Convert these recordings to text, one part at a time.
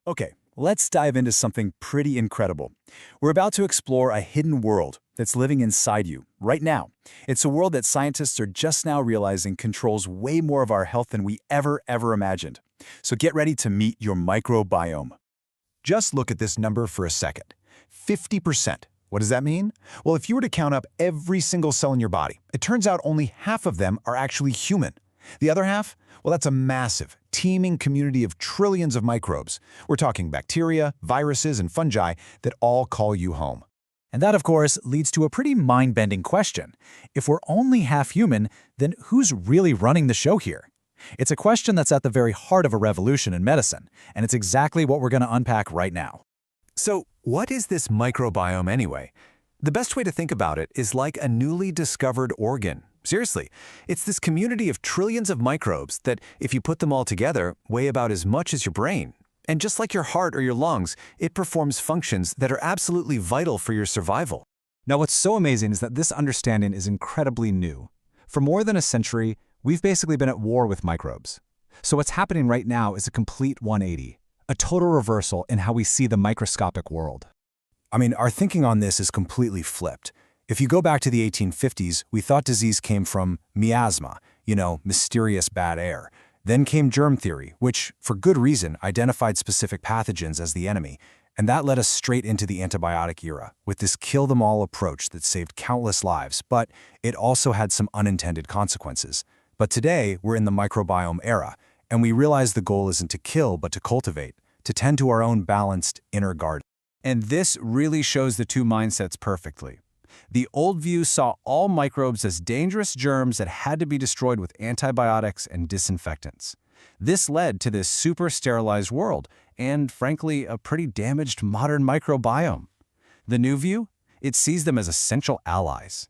Okay, let's dive into something pretty incredible. We're about to explore a hidden world that's living inside you right now. It's a world that scientists are just now realizing controls way more of our health than we ever imagined. So get ready to meet your microbiome. Just look at this number for a second. 50%. What does that mean? Well, if you were to count up every single cell in your body, it turns out only half of them are actually human. The other half? Well, that's a massive, teeming community of trillions of microbes. We're talking bacteria, viruses, and fungi that all call you home. And that, of course, leads to a pretty mind-bending question. If we're only half human, then who's really running the show here? It's a question that's at the very heart of a revolution in medicine, and it's exactly what we're going to unpack right now. So, what is this microbiome anyway? The best way to think about it is like a newly discovered organ. Seriously, it's this community of trillions of microbes that, if you put them all together, weigh about as much as your brain. And just like your heart or your lungs, it performs functions that are absolutely vital for your survival. Now, what's so amazing is that this understanding is incredibly new. For more than a century, we've basically been at war with microbes. So what's happening right now is a complete 180, a total reversal in how we see the microscopic world. I mean, our thinking on this is completely flipped. If you go back to the 1850s, we thought disease came from miasma, mysterious bad air. Then came germ theory, which, for good reason, identified specific pathogens as the enemy. And that led us straight into the antibiotic era, with this kill-them-all approach that saved countless lives, but it also had some unintended consequences. But today, we're in the microbiome era, and we realize the goal isn't to kill, but to cultivate, to tend to our own balanced inner garden. And this really shows the two mindsets perfectly. The old view saw all microbes as dangerous germs that had to be destroyed with antibiotics and disinfectants. This led to this super sterilized world and, frankly, a pretty damaged modern microbiome. The new view? It sees them as essential allies.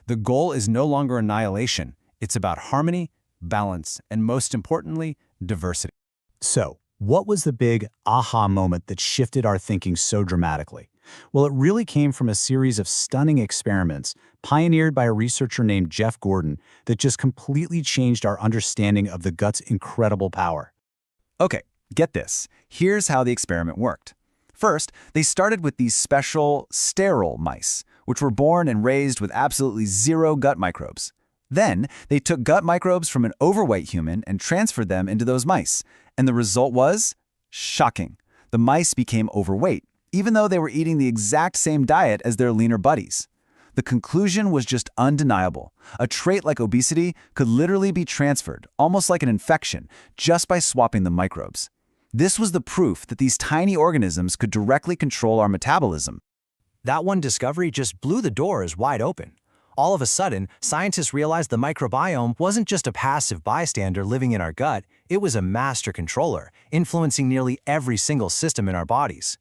The goal is no longer annihilation. It's about harmony, balance, and most importantly, diversity. So, what was the big aha moment that shifted our thinking so dramatically? Well, it really came from a series of stunning experiments pioneered by a researcher named Jeff Gordon that just completely changed our understanding of the gut's incredible power. Okay, get this. Here's how the experiment worked. First, they started with these special sterile mice, which were born and raised with absolutely zero gut microbes. Then, they took gut microbes from an overweight human and transferred them into those mice. And the result was shocking. The mice became overweight, even though they were eating the exact same diet as their leaner buddies. The conclusion was just undeniable. A trait like obesity could literally be transferred, almost like an infection, just by swapping the microbes. This was the proof that these tiny organisms could directly control our metabolism. That one discovery just blew the doors wide open. All of a sudden, scientists realized the microbiome wasn't just a passive bystander living in our gut, it was a master controller, influencing nearly every single system in our bodies.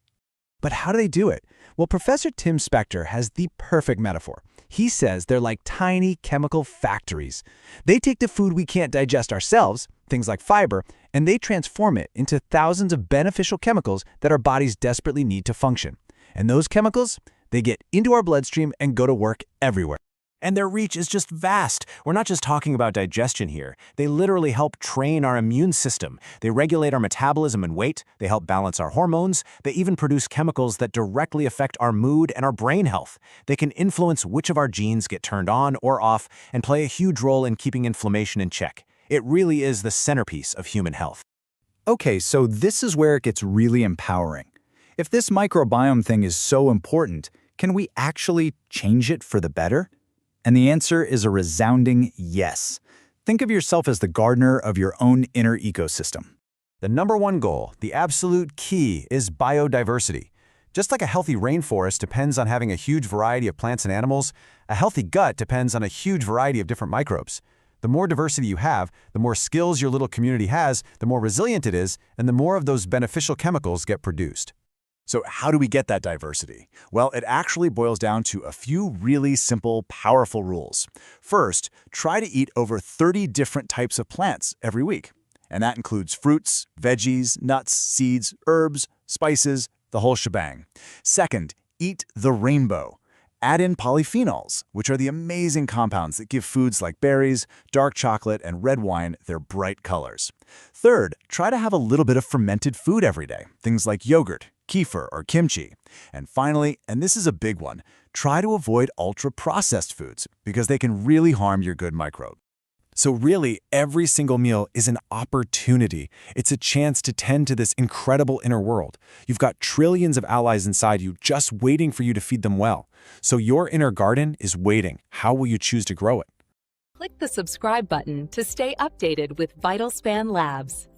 But how do they do it? Well, Professor Tim Spector has the perfect metaphor. He says they're like tiny chemical factories. They take the food we can't digest ourselves, things like fiber, and they transform it into thousands of beneficial chemicals that our bodies desperately need to function. And those chemicals, they get into our bloodstream and go to work everywhere. And their reach is just vast. We're not just talking about digestion here. They literally help train our immune system. They regulate our metabolism and weight. They help balance our hormones. They even produce chemicals that directly affect our mood and our brain health. They can influence which of our genes get turned on or off and play a huge role in keeping inflammation in check. It really is the centerpiece of human health. Okay, so this is where it gets really empowering. If this microbiome thing is so important, can we actually change it for the better? And the answer is a resounding yes. Think of yourself as the gardener of your own inner ecosystem. The number one goal, the absolute key, is biodiversity. Just like a healthy rainforest depends on having a huge variety of plants and animals, a healthy gut depends on a huge variety of different microbes. The more diversity you have, the more skills your little community has, the more resilient it is, and the more of those beneficial chemicals get produced. So how do we get that diversity? Well, it actually boils down to a few really simple, powerful rules. First, try to eat over 30 different types of plants every week. And that includes fruits, veggies, nuts, seeds, herbs, spices, the whole shebang. Second, eat the rainbow. Add in polyphenols, which are the amazing compounds that give foods like berries, dark chocolate, and red wine their bright colors. Third, try to have a little bit of fermented food every day, things like yogurt, kefir, or kimchi. And finally, and this is a big one, try to avoid ultra-processed foods because they can really harm your good microbe. So really, every single meal is an opportunity. It's a chance to tend to this incredible inner world. You've got trillions of allies inside you just waiting for you to feed them well. So your inner garden is waiting. How will you choose to grow it? Click the subscribe button to stay updated with VitalSpan Labs.